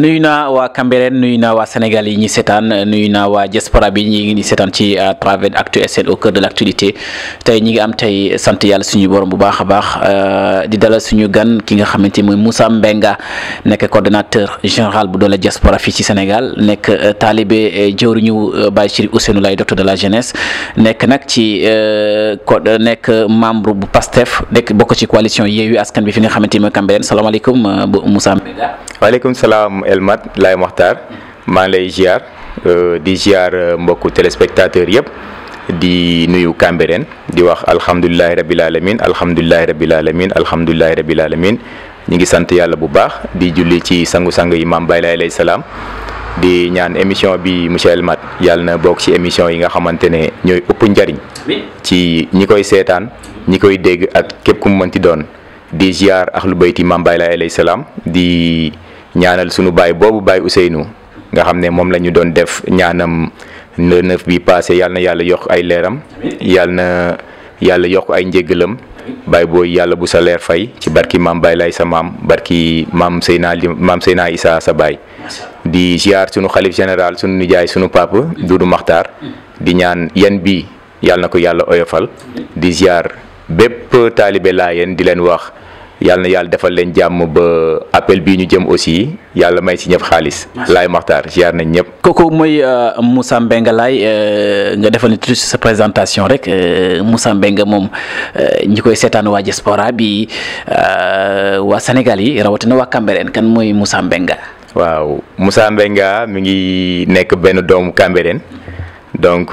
nuyu naa waa Cambérène nuyu naa waa Sénégal yi ñi seetaan nuyu naa waa diaspora bi ñi ngi seetaan ci à travers Actu SN au cœur de l'actualité tey ñi ngi am tey sant yàlla suñu borom bu baax a baax di dalal suñu gan ki nga xamante mooy Moussa Mbengue nekk coordonnateur général bu doole diaspora fii ci Sénégal nekk taalibe jëwriñu Baye Chérif Ousseynou Laye docteur de la jeunesse nekk nag ci nekk membre bu PASTEF nekk bokk ci coalition Yewwi Askan Wi fi nga xamante ni mooy Cambérène salaamaaleykum Moussa Mbengue. waaleykum salaam Elmat Laye Mokhtar maa ngi lay ziar di ziar mbokku téléspectateur yëpp di nuyu Cambérène di wax alhamdulilahi rabil alamin alhamdulilahi rabil alamin alhamdulilahi rabil alamin ñu ngi sant yàlla bu baax di julli ci sangu-sang yi maam Baye Laye alayhi salaam di ñaan émission bi monsieur Elmat yàlla na bokk ci émission yi nga xamante ne ñooy ëpp njariñ ci ñi koy seetaan ñi koy dégg ak képp ku mu mënti doon di ziar ahlu bayti maam Baye Laye alayhi salaam di ñaanal sunu baay boobu Baye Ousseynou nga xam ne moom la ñu doon def ñaanam le 9 bi passé yàlla na yàlla yokk ay leeram yàlla na yàlla yokk ay njéggalam baay booy yàlla bu sa leer fay ci barki maam Baye Laye sa maam barki maam Seyna Issa sa baay di ziar sunu xalif général sunu nijaay sunu papa Doudou Makhtar di ñaan yan bi yàlla na ko yàlla oyofal di ziar bépp taalibe Laayeen di leen wax yàlla na yàlla defal leen jàmm ba appel bii ñu jëm aussi yàlla may ci ñëpp xaalis Laye Mokhtar ziar nañ ñëpp. kooku mooy Moussa Mbengue Laye nga defal ni tuuti sa présentation rek Moussa Mbengue moom ñi koy seetaan waa diaspora bi waa Sénégal yi rawatina waa Cambérène kan mooy Moussa Mbengue. waaw Moussa Mbengue mi ngi nekk benn doomu Cambérène donc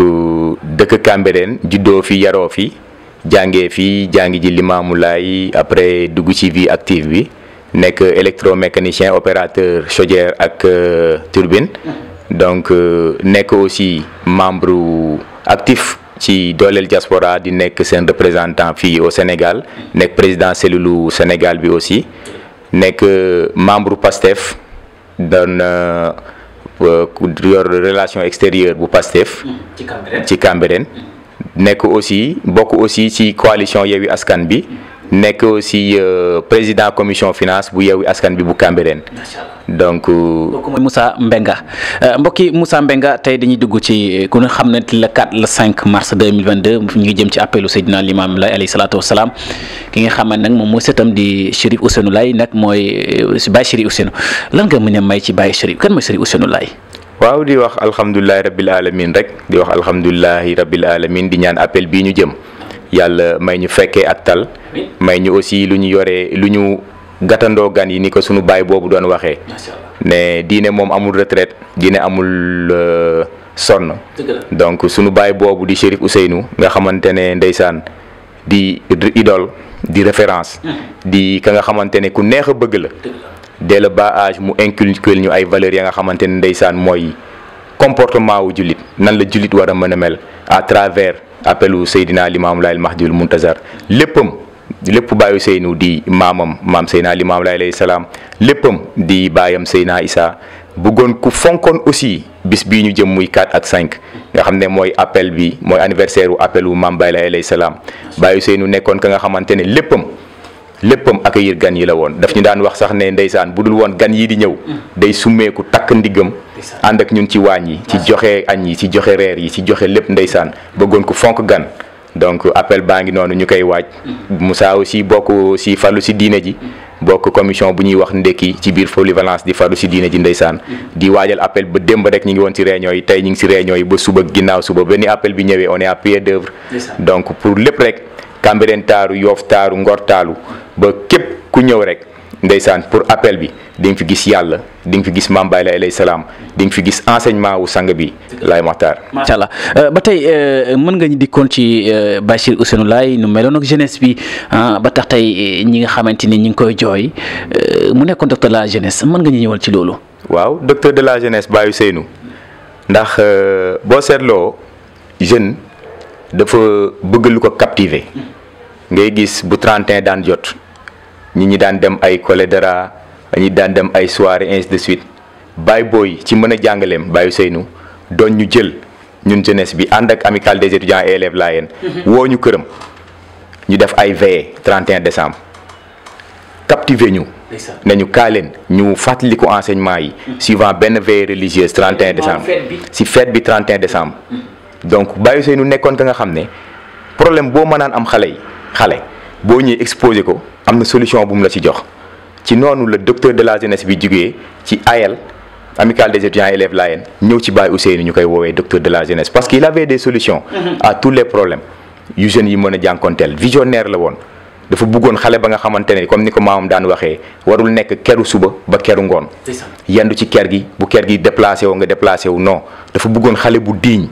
dëkk Cambérène juddoo fi yaroo fi. jàngee fii jàngi ji Limaamu Laay après dugg ci vie active bi nekk électromécanicien opérateur chaudière ak turbine donc nekk aussi membre actif ci dooleel diaspora di nekk seen représentant fii au Sénégal nekk président cellule Sénégal bi aussi nekk membre PASTEF doon yor relation extérieure bu PASTEF ci Cambérène nekk aussi bokk aussi ci coalition Yewwi Askan bi nekk aussi président commission finance bu Yewwi Askan bi bu Cambérène donc. kooku mooy Moussa Mbengue mbokki Moussa Mbengue tey dañuy dugg ci ku ne xam ne le 4 le 5 mars 2022 ñu ngi jëm ci appelu Seydina Limamou Laye alayhi salaatu wasalaam ki nga xam ne nag moom mooy sëtam di Chérif Ousseynou Laye nag mooy Baye Chérif Ousseynou lan nga mën a may ci Baye Chérif kan mooy Chérif Ousseynou Laye. waaw di wax alhamdulilahi rabil alamin rek di wax alhamdulilahi rabil alamin di ñaan appel bii ñu jëm yàlla may ñu fekkee ak tal may ñu aussi lu ñu yoree lu ñu gàttandoo gan yi ni ko sunu baay boobu doon waxee ne diine moom amul retraite diine amul sonn donc sunu baay boobu di Chérif Ousseynou nga xamante ne ndeysaan di idole di référence di ka nga xamante ne ku neex a bëgg la dès le bas âge mu inculquer ñu ay valeurs ya nga xamante ne ndeysaan mooy comportement wu jullit nan la jullit war a mën a mel à travers appelu Seydina Limamou Laye al-Mahdiyul Muntazar lépp baayu Seynou di maam Seydina Limamou Laye alayhi salaam léppam di baayam Seyna Issa bëggoon ku fonkoon aussi bis bii ñu jëm muy 4 ak 5 nga xam ne mooy appel bi mooy anniversaire wu appelu maam Baye Laye alayhi salaam baayu Seynou nekkoon ka nga xamante ne léppam accueillir gan yi la woon daf ñu daan wax sax ne ndeysaan bu dul woon gan yi di ñëw day summeeku takk ndiggam ànd ak ñun ci waañ yi ci joxe añ yi ci joxe reer yi ci joxe lépp ndeysaan bëggoon ko fonk gan donc appel baa ngi noonu ñu koy waaj Moussa aussi bokk si farlu si diine ji bokk commission bu ñuy wax ndekki ci biir polyvalence di farlu si diine ji ndeysaan di waajal appel ba démb rek ñu ngi woon ci réunion yi tey ñu ngi si réunion yi ba suba ginnaaw suba benn appel bi ñëwee on est à pied d'œuvre donc pour lépp rek Cambérène taaru Yoff taaru Ngor taalu ba képp ku ñëw rek ndeysaan pour appel bi di nga fi gis yàlla di nga fi gis Mame Baye Laye alayhi salaam di nga fi gis enseignement wu sang bi Laye Mokhtar. macha allah ba tey mën nga ñu dikkoon ci Baye Chérif Ousseynou Laye nu meloon ak jeunesse bi ba tax tey ñi nga xamante ni ñi ngi koy jooy mu nekkoon docteur de la jeunesse mën nga ñu ñëwal ci loolu. waaw docteur de la jeunesse Baye Ousseynou ndax boo seetloo jeune dafa bëgg lu ko captiver ngay gis bu 31 daan jot. ñi daan dem ay cholédara ñi daan dem ay soirée ainsi de suite Baye Boy ci mën a jàngaleem Baye Ousseynou doon ñu jël ñun jeunesse bi ànd ak amicale des étudiants et élèves Layène woo ñu këram ñu def ay veillée 31 décembre captiver ñu nañu kaa leen ñu fàttaliku enseignement yi suivant benn veille religieuse 31 décembre si fête bi 31 décembre donc Baye Ousseynou nekkoon ka nga xam ne problème boo mënaan am xale boo ñëwee exposé ko am na solution bu mu la ci jox ci noonu le docteur de la jeunesse bi jugee ci AEL Amicale des étudiants et élèves Layène ñëw ci Baye Ousseynou ñu koy woowee docteur de la jeunesse parce qu'il avait des solutions à tous les problèmes yu jeunes yi mën a jànkonteel visionnaire la woon dafa bëggoon xale ba nga xamante ne comme ni ko maamam daan waxee warul nekk keru suba ba keru ngoon yendu ci ker gi bu ker gi déplacé wu nga déplacé wu non dafa bëggoon xale bu diiñ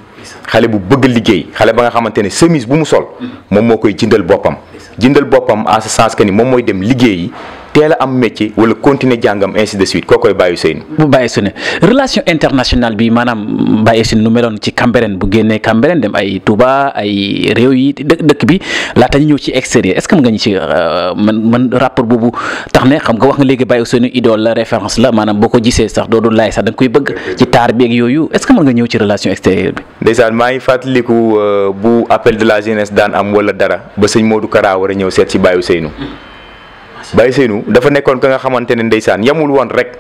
xale bu bëgg liggéey xale ba nga xamante ne chemise bu mu sol moom moo koy jëndal boppam en ce sens que ni moom mooy dem liggéeyi teel a am métier wala continuer jàngam ainsi de suite koo koy Baye Ousseynou. bu Baye Ousseynou relation internationale bi maanaam Baye Ousseynou nu meloon ci Cambérène bu génnee Cambérène dem ay Touba ay réew yi dëkk bi laata ñu ñëw ci extérieur est-ce que mën nga ñu ci man rapport boobu tax ne xam nga wax nga léegi Baye Ousseynou idole la référence la maanaam boo ko gisee sax doo laay sax da nga koy bëgg ci taar bi ak yooyu est-ce que mën nga ñëw ci relation extérieure bi. ndeysaan maa ngi fàttaliku bu appel de la jeunesse daan am wala dara ba sëñ Modou Kara war a ñëw seet ci Baye Ousseynou. Baye Ousseynou dafa nekkoon ka nga xamante ne ndeysaan yamul woon rek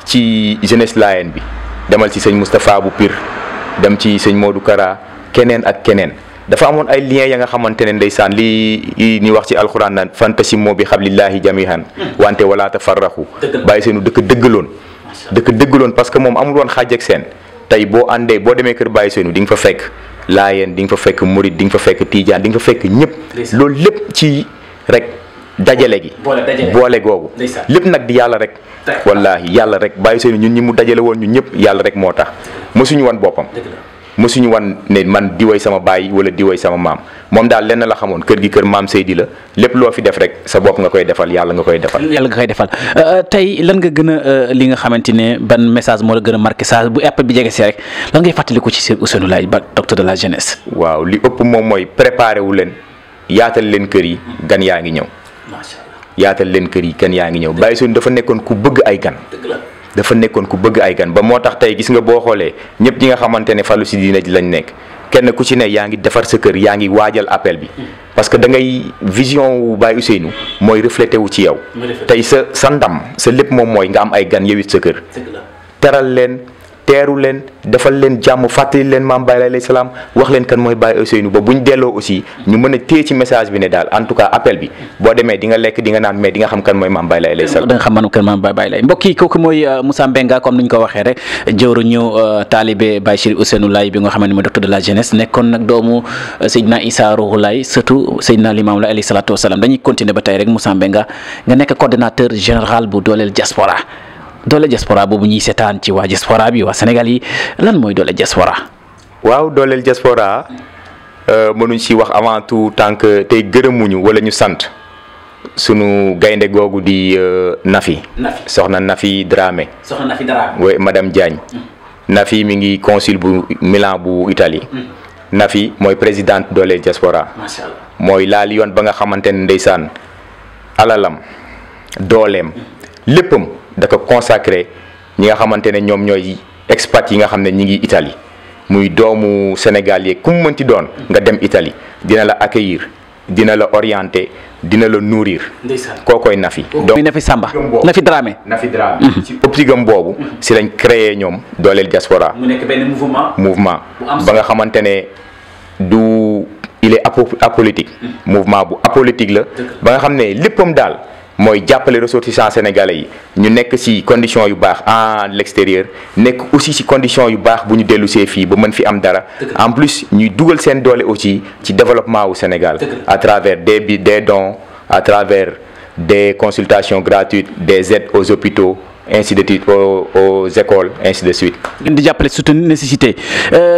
ci jeunesse Layène bi demal ci sëñ Moustapha bu Pire dem ci sëñ Modou Kara keneen ak keneen dafa amoon ay liens ya nga xamante ne ndeysaan li ñu wax ci alxuraan naan fantasimoo bi hablillahi jamihan wante wala tafarraxu Baye Ousseynou dëkk dëggaloon parce que moom amul woon xaaj ak seen tey boo demee kër Baye Ousseynou di nga fa fekk Layène di nga fa fekk Mouride di nga fa fekk Tidiane di nga fa fekk ñëpp loolu lépp ci rek dajale gi boole googu lépp nag di yàlla rek wallaahi yàlla rek Baye Ousseynou ñun ñi mu dajale woon ñun ñëpp yàlla rek moo tax mësuñu wan boppam mësuñu wan ne man di woy sama baay wala di woy sama maam moom daal lenn la xamoon kër gi kër maam Seydi la lépp loo fi def rek sa bopp nga koy defal yàlla nga koy defal tey lan nga gën a li nga xamante ne ban message moo la gën a marqué saa bu appel bi jege si rek lan ngay fàttaliku ci Ousseynou Laye ba docteur de la jeunesse. waaw li ëpp moom mooy préparé wu leen yaatal leen kër yi gan yaa ngi ñëw yaatal leen kër yi kan yaa ngi ñëw Baye Ousseynou dafa nekkoon ku bëgg ay gan ba moo tax tey gis nga boo xoolee ñëpp ñi nga xamante ne falu si diina ji lañ nekk kenn ku ci ne yaa ngi defar sa kër yaa ngi waajal appel bi parce que da ngay vision wu Baye Ousseynou mooy reflété wu ci yow tey sa ndam sa lépp moom mooy nga am ay gan yowit sa kër teral leen teeru leen defal leen jàmm fàttali leen maam Baye alayhi salaam wax leen kan mooy Baye Ousseynou ba buñ delloo aussi ñu mën a téye ci message bi ne daal en tout cas appel bi boo demee di nga lekk di nga naan mais di nga xam kan mooy maam Baye alayhi salaam. da nga xam man kan maam Baye lay mbokk yi kooku mooy Moussa Mbenga comme ni ñu ko waxee rek jëwriñu taalibe Baye Chérif Ousseynou Laye bi nga xamante ne mooy docteur de la jeunesse nekkoon nag doomu Seydina Issa Rouhou Laye surtout Seydina Limamou Laye alayhi salaatu wasalaam dañuy continuer ba tey rek Moussa Mbenga nga nekk coordonnateur général bu dooleel diaspora boobu ñuy seetaan ci waa diaspora bi waa Sénégal yi lan mooy dooleel diaspora. waaw dooleel diaspora mënuñ si wax avant tout tant que tey gërëmuñu wala ñu sant sunu gaynde googu di soxna Nafi Dramé. oui madame Diagne. Nafi mi ngi consul bu Milan bu Italie. Nafi mooy présidente dooleel diaspora. macha allah mooy laal yoon ba nga xamante ne ndeysaan alalam dooleem léppam. da ko consacré ñi nga xamante ne ñoom ñooy expat yi nga xam ne ñi ngi Italie muy doomu Sénégal yeeg ku mu mënti doon nga dem Italie dina la accueillir dina la orienter dina la nourrir. kookoy Nafi. donc Nafi Samba Nafi Dramé. ci optigam boobu. si lañ créé ñoom dooleel diaspora. mu nekk benn mouvement ba nga xamante ne il est apolitique. mouvement bu apolitique la. ba nga xam ne léppam daal. mooy jàppale ressortissants sénégalais yi ñu nekk ci conditions yu baax à l'extérieur nekk aussi ci conditions yu baax bu ñu dellu see fii ba mën fi am dara en plus ñuy dugal seen doole aussi ci développement wu Sénégal à travers des dons à travers des consultations gratuites des aides aux hôpitaux ainsi de suite aux écoles ainsi de suite. ngeen di jàppale surtout nécessité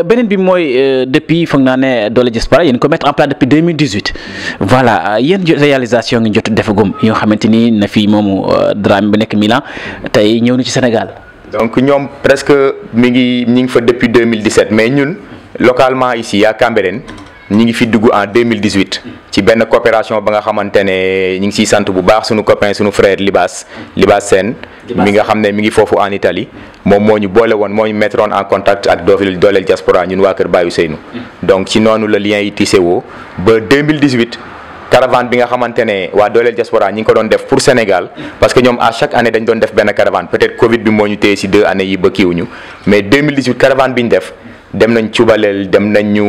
beneen bi mooy depuis foog naa ne doole diaspora yéen ko mettre en place depuis 2018 voilà yéen réalisation ngi jot defagum yoo xamante ni na fi moomu Dramé bu nekk Milan tey ñëw na ci Sénégal. donc ñoom presque ñi ngi fa depuis 2017 mais ñun localement ici à Cambérène ñi ngi fi dugg en 2018 ci benn coopération ba nga xamante ne ñi ngi siy sant bu baax suñu copain suñu frère Libas Sène mi nga xam ne mi ngi foofu en Italie moom moo ñu boole woon moo ñu mettroon en contact ak dooleel diaspora ñun waa kër Baye Ousseynou donc ci noonu la lien yi tissé woo ba 2018 caravane bi nga xamante ne waa dooleel diaspora ñi ngi ko doon def pour Sénégal parce que ñoom à chaque année dañ doon def benn caravane peut-être Covid bi moo ñu téye ci 2 années yi ba kiiwuñu mais 2018 caravane bi ñu def dem nañ Cubalel dem nañ ñu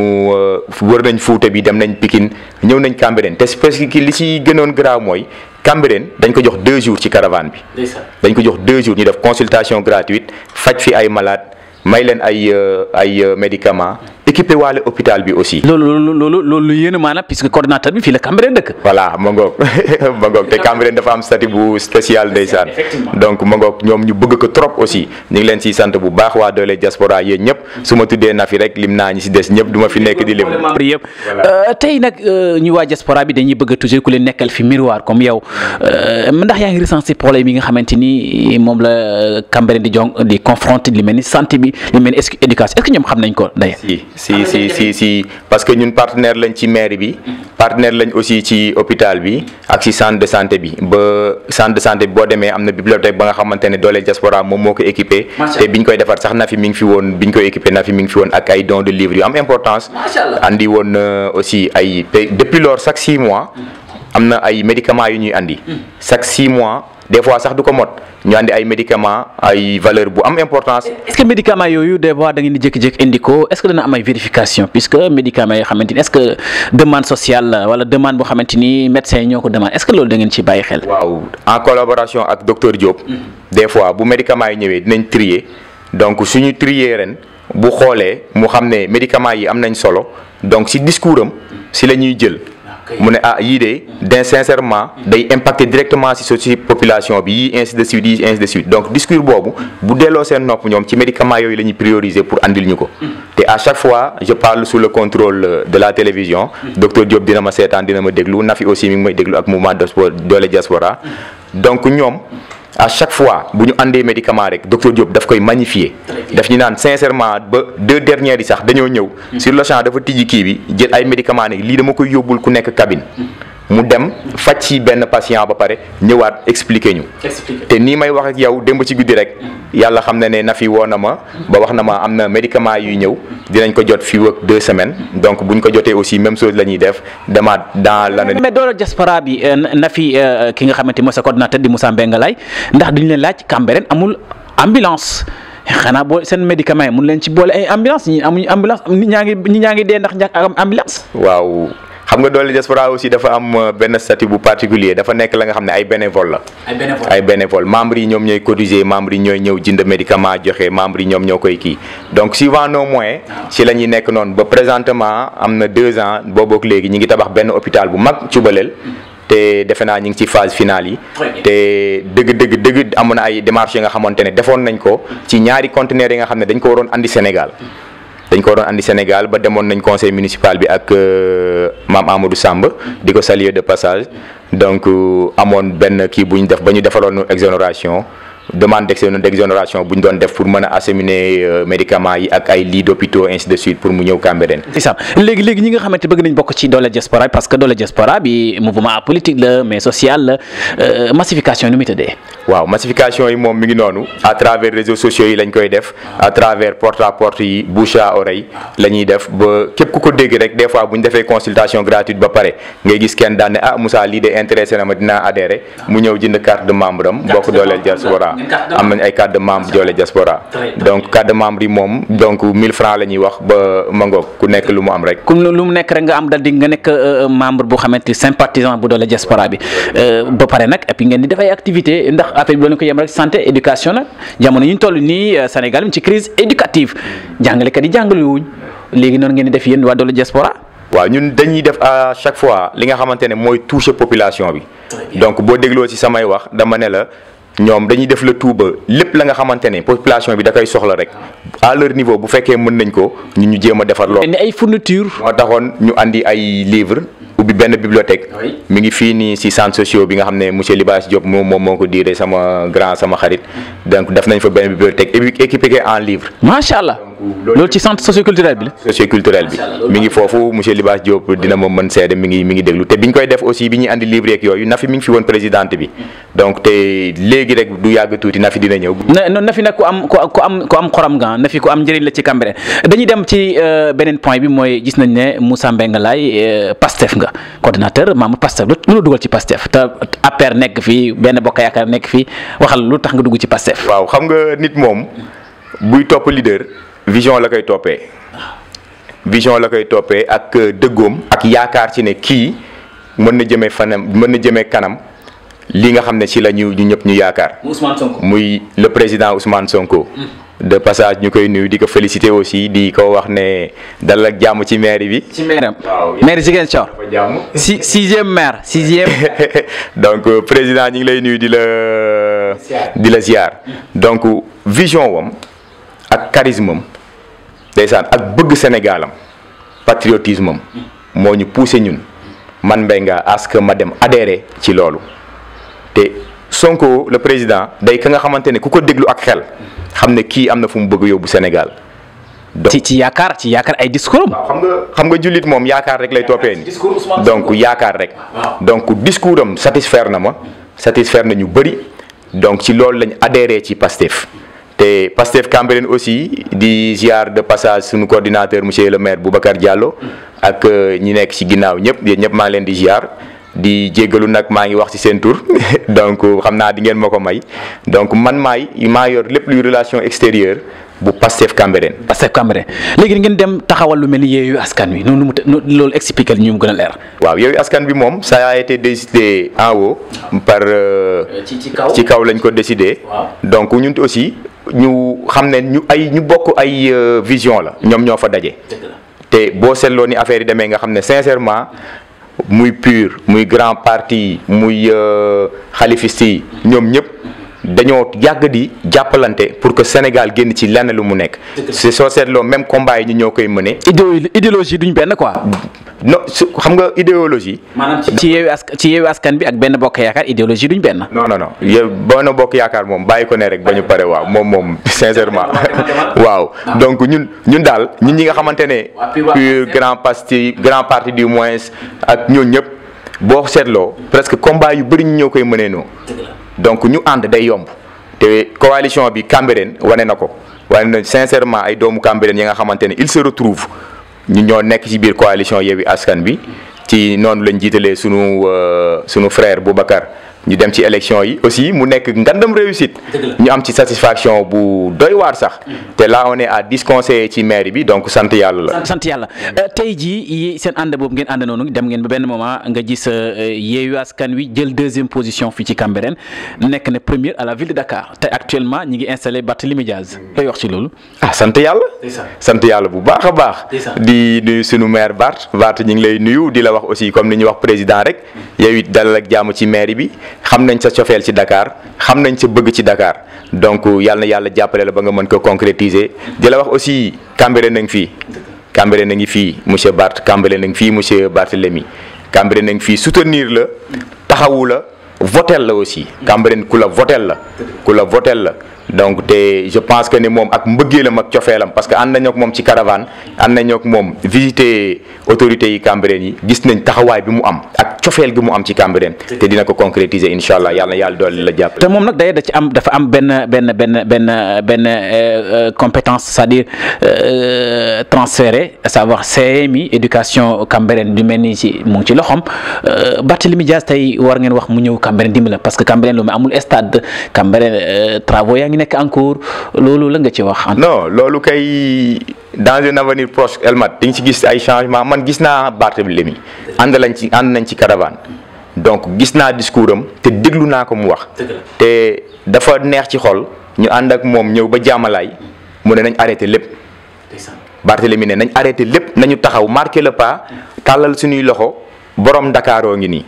wër nañ Fuuta bi dem nañ Pikine ñëw nañ Cambérène te parce que li ci gënoon garaaw mooy Cambérène dañ ko jox 2 jours ci caravane bi. dañ ko jox 2 jours ñu def consultation gratuite faj fi ay malade may leen ay médicaments équipé waale hôpital bi aussi. loolu yéen a maanaam puisque coordonnateur bi fii la Cambérène dëkk. voilà ma ngoog te Cambérène dafa am statut bu spécial ndeysaan. donc ma ngoog ñoom ñu bëgg ko trop aussi ñu ngi leen ciy sant bu baax waa doole diaspora yéen ñëpp su ma tuddee Nafi rek lim naa ñi si des ñëpp du ma fi nekk di lim. yëpp tey nag ñu waa diaspora bi dañuy bëgg toujours ku leen nekkal fi miroir comme yow ndax yaa ngi recensé problème yi nga xamante ni moom la Cambérène di confronté li mel ni santé bi li mel ni éducation est-ce que ñoom xam nañ ko day si parce que ñun partenaire lañ ci mairie bi partenaire lañ aussi ci hôpital bi ak ci centre de santé bi ba centre de santé bi boo demee am na bibliothèque ba nga xamante ne dooleel diaspora moom moo ko équipé te biñ koy defar sax Nafi mi ngi fi woon biñ koy équipé Nafi mi ngi fi woon ak ay dons de livres yu am importance andi woon aussi ay depuis lors chaque 6 mois am na ay médicaments yu ñuy andi chaque 6 mois des fois sax du ko mot ñu andi ay médicaments ay valeur bu am importance. est-ce que médicaments yooyu des fois da ngeen di jékki-jékki indi ko est-ce que dana am ay vérification puisque médicaments yoo xamante ni est-ce que demande sociale la wala demande boo xamante ni médecins yi ñoo ko demande est-ce que loolu da ngeen ci bàyyi xel. waaw en collaboration ak docteur Diop. des fois bu médicaments yi ñëwee dinañ trier donc suñu trier ren bu xoolee mu xam ne médicaments yi am nañ solo donc si discours am si la ñuy jël. mu ne yii de sincèrement day impacter directement ci population bi yii ainsi de suite yii ainsi de suite donc discours boobu bu delloo seen nopp ñoom ci médicaments yooyu la ñuy prioriser pour andil ñu ko te à chaque fois je parle sous le contrôle de la télévision docteur Diop dina ma seetaan dina ma déglu Nafi aussi mi ngi may déglu ak mouvement doole diaspora donc ñoom à chaque fois bu ñu andee médicament rek docteur Diop daf koy magnifier daf ñu naan sincèrement ba 2 dernières yi sax dañoo ñëw sur le champ dafa tijji kii bi jël ay médicaments ne lii dama koy yóbbul ku nekk cabine mu dem faj ci benn patient ba pare ñëwaat expliquer ñu te nii may wax ak yow démb ci guddi rek yàlla xam na ne Nafi woo na ma ba wax na ma am na médicament yuy ñëw dinañ ko jot fii ak 2 semaines donc buñ ko jotee aussi même chose la ñuy def demaat dans l'année. mais doole diaspora bi Nafi ki nga xamante mooy sa coordinateur di Moussa Mbengue Laye ndax duñu leen laaj Cambérène amul ambulance xanaa boo seen médicament yi mun leen ci boole ay ambulance ñi amuñu ambulance ñi ñaa ngi dee ndax ñàkk am ambulance. waaw. xam nga doole diaspora aussi dafa am benn statut bu particulier dafa nekk la nga xam ne ay bénévole la. ay bénévole membres yi ñoom ñooy cotiser membres yi ñooy ñëw jënd médicament joxe membres yi ñoom ñoo koy kii donc suivant nos moyens ci la ñuy nekk noonu ba présentement am na 2 ans boobu ak léegi ñi ngi tabax benn hôpital bu mag Cubalel te defe naa ñu ngi ci phase finale yi te dëgg amoon na ay démarches yi nga xamante ne defoon nañ ko ci ñaari conteneurs yi nga xam ne dañ ko waroon andi Sénégal ba demoon nañ conseil municipal bi ak Mame Amadou Samb di ko saluer de passage donc amoon benn kii bu ñu def ba ñu defaloon exonération demande d'exonération bu ñu doon def pour mën a acheminer médicaments yi ak ay lits d'hôpitaux ainsi de suite pour mu ñëw Cambérène. c'est ça léegi ñi nga xamante bëgg nañ bokk ci doole diaspora parce que doole diaspora bi mouvement politique la mais social la massification ni muy tëddee. waaw massification yi moom mi ngi noonu à travers réseaux sociaux yi lañ koy def à travers porte à porte yi bouche à oreille la ñuy def ba képp ku ko dégg rek des fois bu ñu defee consultation gratuite ba pare ngay gis kenn daan ne Moussa lii de intéressé na ma dinaa adhérer mu ñëw jënd carte de membre am bokk dooleel diaspora am nañ ay carte de membre doole diaspora donc carte de membre yi moom donc 1000 francs la ñuy wax ba mangoog ku nekk lu mu am rek. comme lu mu nekk rek nga am dal di nga nekk membre bu xamante sympathisant bu doole diaspora bi ba pare nag et puis ngeen di def ay activité ndax affaire bi doon ko yem rek santé éducation nag jamono ñu toll nii Sénégal ci crise éducative jàngalekat yi jàngale wuñ léegi noonu ngeen di def yéen waa doole diaspora. waaw ñun dañuy def à chaque fois li nga xamante ne mooy toucher population bi donc boo dégloo ci samay wax dama ne la ñoom dañuy def le tout ba lépp la nga xamante ne population bi da koy soxla rek à leur niveau bu fekkee mën nañ ko ñu jéem a defar loolu. ay fourniture. moo taxoon ñu andi ay livres ubbi benn bibliothèque. mi ngi fii nii ci centres sociaux bi nga xam ne monsieur Libaas Diop moom moo ko diire sama grand sama xarit donc def nañ fa benn bibliothèque équipée en livres. macha allah loolu ci centre socioculturel bi la. socioculturel bi mi ngi foofu monsieur Libaas Diop dina ma mën seede mi ngi déglu te biñ koy def aussi bi ñuy andi livre yeeg yooyu Nafi mi ngi fi woon présidente bi donc te léegi rek du yàgg tuuti Nafi dina ñëw. Nafi nag ku am xoram nga Nafi ku am njëriñ la ci Cambérène dañuy dem ci beneen point bi mooy gis nañ ne Moussa Mbengue Laye Pastef nga nga coordinateur membre Pastef lu la dugal ci Pastef te APR nekk fii benn bokk yaakaar nekk fii waxal lu tax nga dugg ci Pastef. waaw xam nga nit moom buy topp leader vision la koy toppee ak dëggoom ak yaakaar ci ne kii mën na jëmee kanam li nga xam ne ci la ñu ñëpp ñu yaakaar. Ousmane Sonko muy le président Ousmane Sonko. de passage ñu koy nuyu di ko féliciter aussi di ko wax ne dal ak jàmm ci maire bi. ci maire am waaw maire Ziguinchor. dafa jàmm. sixième maire. donc président ñu ngi lay nuyu di la ziar. donc vision wam ak charisme am ndeysaan ak bëgg Sénégalam patriotisme am moo ñu poussé ñun man Mbengue à ce que ma dem adhérer ci loolu te Sonko le président day ka nga xamante ne ku ko déglu ak xel xam ne kii am na fu mu bëgg yóbbu Sénégal. donc ci yaakaar ay discours am. xam nga jullit moom yaakaar rek lay toppee ni donc yaakaar rek. donc discours am satisfaire na ñu bëri donc ci loolu lañ adhéré ci Pastef. te Pastef Cambérène aussi di ziar de passage suñu coordinateur monsieur le maire Boubacar Diallo ak ñi nekk ci ginnaaw ñëpp yéen ñëpp maa ngi leen di ziar di jéggalu nag maa ngi wax ci seen tur donc xam naa di ngeen ma ko may donc man maa yor lépp luy relation extérieure bu Pastef Cambérène. Pastef Cambérène léegi ngeen dem taxawal lu mel ni Yewwi Askan Wi loolu expliquer ñu mu gën a leer. waaw Yewwi Askan Wi moom ça a été décidé en haut par. ci kaw lañ ko décidé. donc ñun aussi ñu xam ne ñu bokk ay vision la ñoom ñoo fa daje. te boo seetloo ni affaire yi demee nga xam ne sincèrement muy PUR muy grand parti muy xalifiste yi ñoom ñëpp. dañoo yàgg di jàppalante pour que Sénégal génn ci lenn lu mu nekk. c'est soo seetloo même combat yi ñu ñoo koy mëne. idéologie duñ benn quoi. non xam nga idéologie. maanaam ci Yewwi Askan bi ak benn bokk yaakaar idéologie duñ benn. non yow benn bokk yaakaar moom bàyyi ko ne rek ba ñu pare waaw moom sincèrement. waaw donc ñun daal ñun ñi nga xamante ne. PUR grand parti du moins ak ñooñu ñëpp boo seetloo presque combat yu bëri ñu ñoo koy mënee noo. donc ñu ànd day yomb te coalition bi Cambérène wane na sincèrement ay doomu Cambérène yi nga xamante ne il se retrouve ñu ñoo nekk ci biir coalition Yewwi Askan bi ci noonu lañ jiitalee sunu frère Boubacar ñu dem ci élection yi aussi mu nekk ngandam réussite ñu am ci satisfaction bu doy waar sax te là on est à 10 conseillers ci maire bi donc sant yàlla la. sant yàlla tey jii seen ànd boobu ngeen ànd noonu dem ngeen ba benn moment nga gis Yewwi Askan Wi jël deuxième position fii ci Cambérène nekk na première à la ville de Dakar te actuellement ñi ngi installé Barthélémy Diaz lay wax ci loolu. sant yàlla bu baax a baax. di nuyu sunu maire Bart ñu ngi lay nuyu di la wax aussi comme ni ñu wax président rek yow it dalal ak jàmm ci maire bi. xam nañ sa cofeel ci Dakar xam nañ sa bëgg ci Dakar donc yàlla na yàlla jàppale la ba nga mën ko concrétiser di la wax aussi Cambérène na ngi fii monsieur Bart Cambérène na ngi fii monsieur Barthélémy Cambérène na ngi fii soutenir la taxawu la votel la aussi Cambérène ku la votel la donc te je pense que ne moom ak mbëggeelam ak cofeelam parce que ànd nañoo ak moom ci caravane ànd nañoo ak moom visiter autorités yi Cambérène yi gis nañ taxawaay bi mu am ak cofeel gi mu am ci Cambérène te dina ko concrétiser incha allah yàlla na yàlla doole la jàppale. te moom nag dafa am benn compétence c'est-à-dire transféré à savoir CMI éducation Cambérène du mel ni mu ngi ci loxoom Barthélémy Diaz tey war ngeen wax mu ñëw Cambérène dimbali parce que Cambérène lu mu amul stade Cambérène travaux yaa ngi nekk en cours loolu la nga ci wax. non loolu kay dans un avenir proche Elmat di nga ci gis ay changement man gis naa Barthélémy ànd nañ ci caravane donc gis naa discours am te déglu naa ko mu wax. te dafa neex ci xol ñu ànd ak moom ñëw ba jàmmalaay mu ne nañ arrêté lépp. Barthélémy ne nañ arrêté lépp nañu taxaw marqué le pas tàllal suñuy loxo borom Dakaroo ngi nii.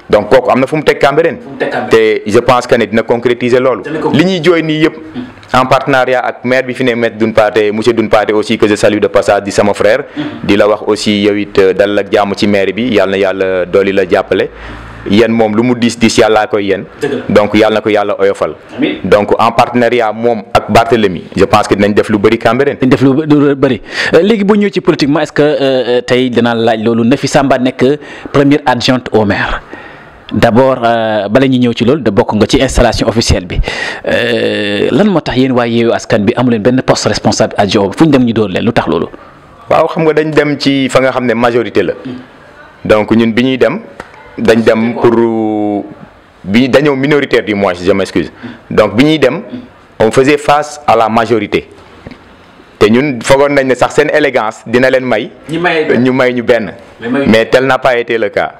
donc kooku am na fu mu teg Cambérène te je pense que ne dina concrétiser loolu li ñuy jooy nii yëpp en partenariat ak maire bi fi ne maître Doune Pathé monsieur Doune Pathé aussi que je salue de passage di sama frère di la wax aussi yow it dal ak jàmm ci maire bi yàlla na yàlla dooli la jàppale yéen moom lu mu diis yàllaa koy yéen donc yàlla na ko yàlla oyofal donc en partenariat moom ak Barthélémy je pense que dinañ def lu bëri Cambérène def lu bëri léegi bu ñëw ci politiquement est-ce que tey dinaa laaj loolu Nafi Samba nekk première adjointe au maire d'abord bala ñuy ñëw ci loolu da bokk nga ci installation officielle bi lan moo tax yéen waa Yewwi Askan bi amu leen benn poste responsable adjoint fu ñu dem ñu dóor leen lu tax loolu. waaw xam nga dañ dem ci fa nga xam ne majorité la donc ñun bi ñuy dem dañ dem pour bi dañoo minoritaire du moins je m'excuse donc bi ñuy dem on faisait face à la majorité te ñun foogoon nañ ne sax seen élégance dina leen may ñu may ñu benn mais tel n'a pas été le cas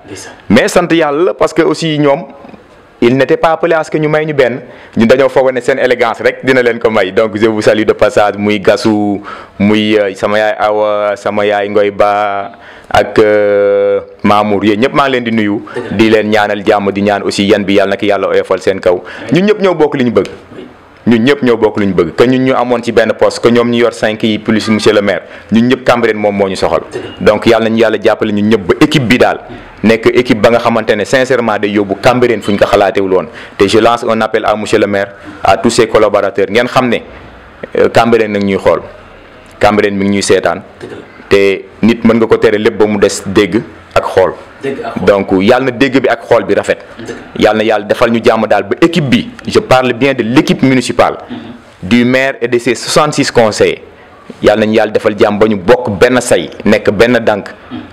mais sant yàlla parce que aussi ñoom il n'était pas appelé à ce que ñu may ñu benn ñun dañoo foogoon ne seen élégance rek dina leen ko may donc je vous salue de passage muy Gassou muy sama yaay Awa sama yaay Ngoy Ba ak Mamour yéen ñëpp maa ngi leen di nuyu di leen ñaanal jàmm di ñaan aussi yan bi yàlla na ki yàlla oyofal seen kaw ñun ñëpp ñoo bokk li ñu bëgg ñun ñëpp ñoo bokk lu ñu bëgg que ñun ñu amoon ci benn poste que ñoom ñu yor 5 yi plus monsieur le maire ñun ñëpp Cambérène moom moo ñu soxal donc yàlla nañu yàlla jàppale ñun ñëpp ba équipe bi daal nekk équipe ba nga xamante ne sincèrement day yóbbu Cambérène fu ñu ko xalaatewul woon te je lance un appel à monsieur le maire à tous ses collaborateurs ngeen xam ne Cambérène nag ñuy xool Cambérène mi ngi ñuy seetaan te nit mën nga ko tere lépp ba mu des dégg ak xool donc yàlla na dégg bi ak xool bi rafet yàlla na yàlla defal ñu jàmm daal ba équipe bi je parle bien de l'équipe municipale du maire et de ses 66 conseillers yàlla nañu yàlla defal jàmm ba ñu bokk benn say nekk benn dànk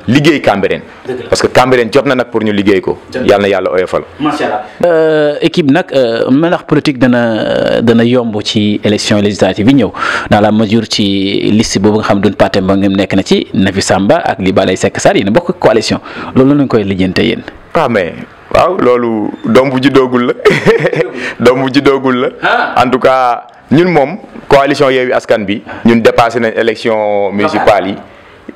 liggéey Cambérène parce que Cambérène jot na nag pour ñu liggéey ko yàlla na yàlla oyofal. macha allah équipe nag mën ndax politique dana yomb ci élection législative yi ñëw dans la mesure ci liste boobu nga xam duñ parti ba ngeen nekk na ci Nafi Samba ak li Balay Seck Sarr yéen bokk coalition loolu lañ koy lijjante yéen. waaw loolu doom bu juddoogul la doom bu juddoogul la en tout cas ñun moom coalition Yewwi Askan bi ñun dépassé nañ élection municipale yi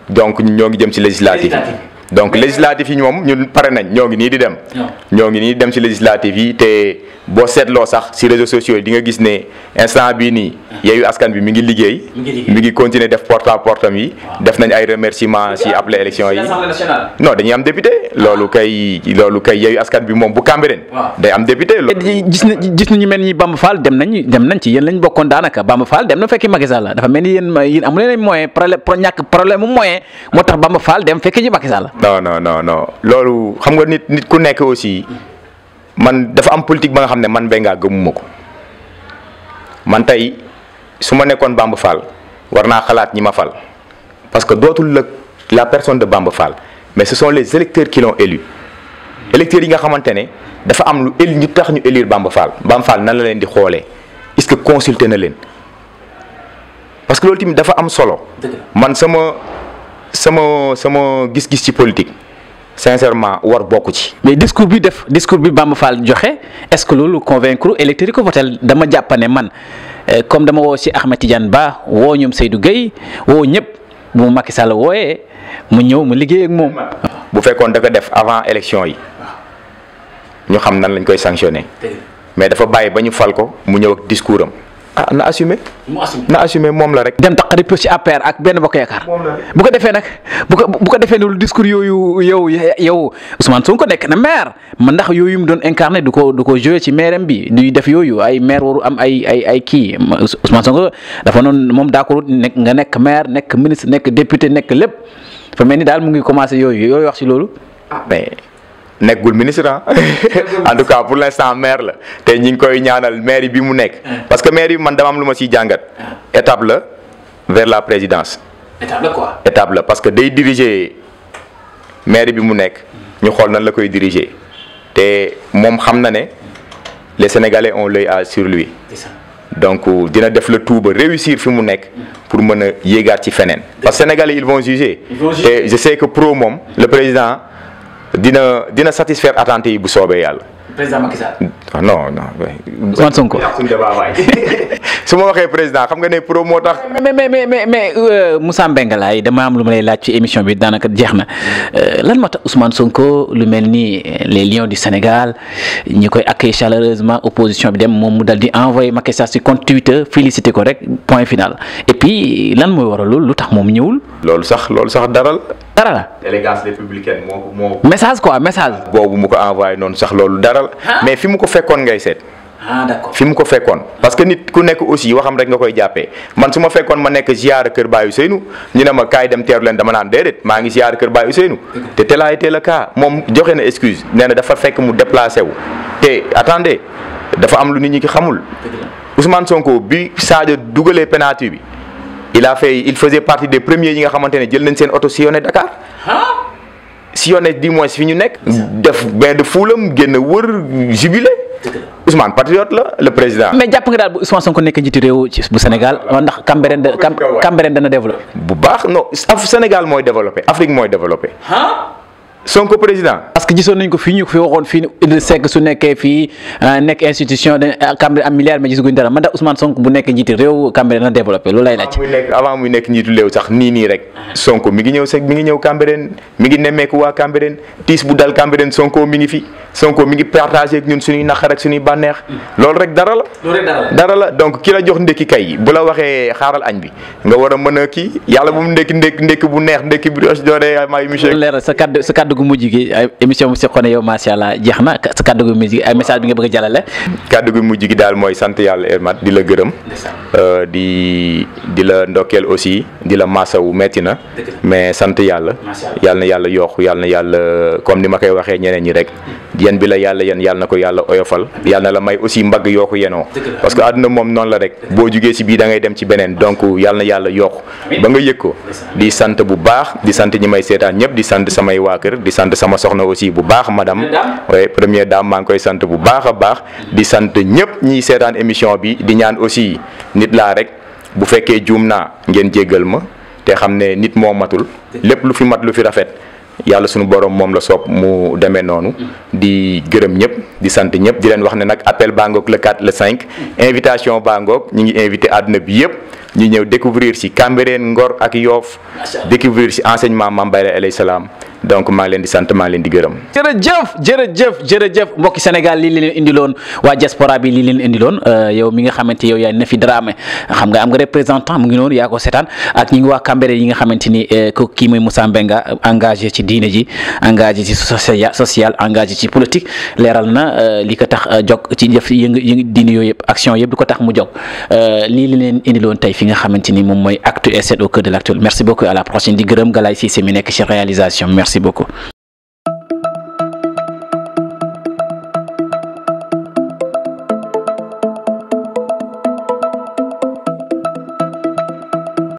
donc ñoo ngi jëm ci législative yi donc législative yi moom ñun pare nañ ñoo ngi nii di dem ñoo ngi nii di dem ci législative yi te boo seetloo sax ci réseaux sociaux yi di nga gis ne instant bii nii Yewwi Askan bi mi ngi liggéey mi ngi continuer def porte à porte am yi def nañ ay remerciements ci appelé élection yi non dañuy am député loolu kay Yewwi Askan bi moom bu Cambérène day am député gis nañu mel ni Bamba Fall dem nañ ci yéen lañ bokkoon daanaka Bamba Fall dem na fekki Macky Sall la dafa mel ni yéen amu leen moyen ñàkk problème mu moyen moo tax Bamba Fall dem fekki ci Macky Sall non loolu xam nga nit ku nekk aussi man dafa am politique ba nga xam ne man Mbengue gëmuma ko man tey su ma nekkoon Bamba Fall war naa xalaat ñi ma fal parce que dootul la personne de Bamba Fall mais ce sont les électeurs qui l'ont élu électeurs yi nga xamante ne dafa am lu élu ñu tax ñu élire Bamba Fall nan la leen di xoolee est-ce que consulté na leen parce que loolu tamit dafa am solo man sama gis-gis ci politique sincèrement war bokk ci. mais discours bi Bamba Fall joxe est-ce que loolu convaincre électeurs yi ko votel dama jàpp ne man comme dama woo ci Ahmed Tidiane Ba woo ñoom Seydou Gueye woo ñëpp bu mu Macky Sall wooyee mu ñëw mu liggéey ak moom. bu fekkoon da ko def avant élection yi ñu xam nan lañ koy sanctionner mais dafa bàyyi ba ñu fal ko mu ñëw ak discours am na assumé moom la rek. dem taqari ci APR ak benn bokk yaakaar bu ko defee nag bu ko defee ne lu discours yooyu yow Ousmane Sonko nekk na maire man ndax yooyu mu doon incarné du ko joué ci maire bi duy def yooyu ay maire waru am ay kii Ousmane Sonko dafa noonu moom d'accord nga nekk maire nekk ministre nekk député nekk lépp fa mel ni daal mu ngi commencé yooyu wax ci loolu. mais nekkul ministre en tout cas pour l'instant maire la te ñi ngi koy ñaanal maire bi mu nekk parce que maire yi man dama am lu ma ciy jàngat étape la vers la présidence. étape la parce que day diriger maire bi mu nekk ñu xool nan la koy diriger te moom xam na ne les Sénégalais ont l'œil sur lui donc dina def le tout ba réussir fi mu nekk pour mën a yéegaat ci feneen parce que Sénégalais ils vont juger et je sais que pro moom le président dina satisfaire attentes yi bu soobee yàlla. président Macky Sall. non. Ousmane Sonko. su ma waxee président xam nga ne pro moo tax. mais Moussa Mbengue laay dama am lu ma lay laaj ci émission bi daanaka jeex na lan moo tax Ousmane Sonko lu mel ni les Lions du Sénégal ñi koy accueillir chaleureusement opposition bi dem moom mu dal di envoyé Macky Sall ci compte Twitter félicité ko rek point final et puis lan mooy waral loolu lu tax moom ñëwul. loolu sax dara la. élégance républicaine moo. message boobu mu ko envoyé noonu sax loolu dara la. mais fi mu ko fekkoon ngay seet. D'accord fi mu ko fekkoon parce que nit ku nekk aussi waxam rek nga koy jàppee man su ma fekkoon ma nekk ziar kër Baye Ousseynou ñu ne ma kaay dem teeru leen dama naan déedéet maa ngi ziar kër Baye Ousseynou te tel a été le cas moom joxe na excuse nee na dafa fekk mu déplacé wu te attendez dafa am lu nit ñi ki xamul Ousmane Sonko bi Sadio dugalee penalty bi il faisait partie des premiers yi nga xamante ne jël nañ seen auto sillonné Dakar sillonné du moins fi ñu nekk. def bain de foulam génn wër jubilé. Ousmane patriote la le président. mais jàpp nga daal bu Ousmane Sonko nekk njiitu réew bu Sénégal ndax Cambérène dana développé. bu baax non Sénégal mooy développé Afrique mooy développé. Sonko président. parce que gisoon nañ ko fii ñu ko fi waxoon fii Idrissa Seck su nekkee fii nekk institution de Cambérène am milliard mais gisaguñ dara man daal Ousmane Sonko bu nekk njiitu réew Cambérène dana développé loolu lay laaj. avant muy nekk njiitu réew sax nii rek Sonko mi ngi ñëw Cambérène mi ngi nemmeeku waa Cambérène tiis bu dal Cambérène Sonko mi ngi fi Sonko mi ngi partagé ak ñun suñuy naqar ak suñuy bànneex. loolu rek dara la. donc ki la jox ndekki kay bu la waxee xaaral añ bi nga war a mën a kii yàlla bu mu ndekki bu neex ndekki bu doore may monsieur. leer sa kaddu gu mujj gi émission bu seqoon yow macha allah jeex na sa kaddu gu mujj gi ay message bi nga bëgg a jàllale. kaddu gu mujj gi daal mooy sant yàlla Hermat di la gërëm. di la ndokkeel aussi di la maasawu metti na. mais sant yàlla. yàlla na yàlla yokk yàlla na yàlla comme ni ma koy waxee ñeneen ñi rek. yan bi la yàlla yàlla na ko yàlla oyofal yàlla na la may aussi mbagg yoo ko yenoo parce que àdduna moom noonu la rek boo jugee si bii da ngay dem ci beneen donc yàlla na yàlla yokk ba nga yëg ko di sant bu baax di sant ñi may seetaan ñëpp di sant samay waa kër di sant sama soxna aussi bu baax madame première dame maa ngi koy sant bu baax a baax di sant ñëpp ñiy seetaan émission bi di ñaan aussi nit laa rek bu fekkee juum naa ngeen jéggal ma te xam ne nit moo matul lépp lu fi mat lu fi rafet yàlla suñu borom moom la soob mu demee noonu di gërëm ñëpp di sant ñëpp di leen wax ne nag appel baa ngoog le 4 le 5 invitation baa ngoog ñu ngi invité àdduna bi yëpp ñu ñëw découvrir ci Cambérène Ngor ak Yoff découvrir ci enseignement Mame Baye alayhi salaam donc maa ngi leen di sant maa ngi leen di gërëm. jërëjëf mbokki Sénégal lii leen indiloon waa diaspora bi lii leen indiloon yow mi nga xamante yow yaa Nafi Dramé xam nga am nga représentant mu ngi noonu yaa ko seetaan ak ñi ngi waa Cambérène yi nga xamante ni ko kii mooy Moussa Mbenga engagé ci diine ji engagé ci social engagé ci politique leeral na li ko tax jog ci jëf yëngu diine yooyu yëpp action yëpp du ko tax mu jog lii leen indiloon tey fi nga xamante ni moom mooy Actu SN au cœur de l'actu. Merci beaucoup à la prochaine di gërëm Galaye Cissé mi nekk ci réalisation merci beaucoup.